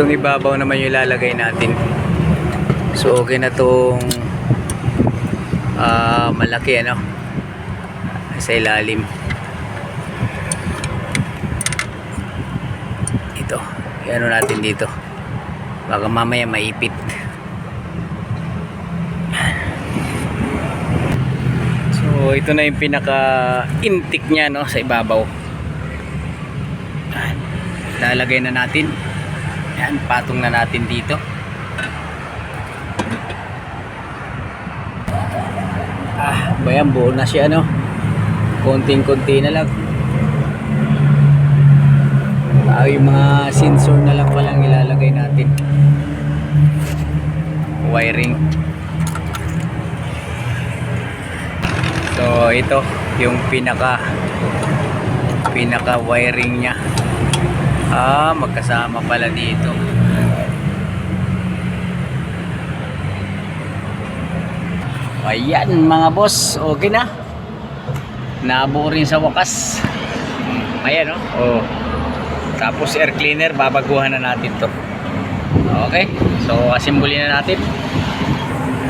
Itong ibabaw naman yung ilalagay natin. So okay na tong malaki ano sa ilalim. Ito, ano natin dito. Baka mamaya maipit. So ito na yung pinaka intik niya no sa ibabaw. Lalagay na natin. Yan, patong na natin dito. Bayan, buo na siya no. Konting-konti na lang. Yung mga sensor na lang palang ilalagay natin. Wiring. So ito yung pinaka wiring nya. Magkasama pala dito. Ayan mga boss, okay na. Nabuo rin sa wakas. Ayan oh. Tapos air cleaner, babaguhan na natin to. Okay, so asimbulin na natin.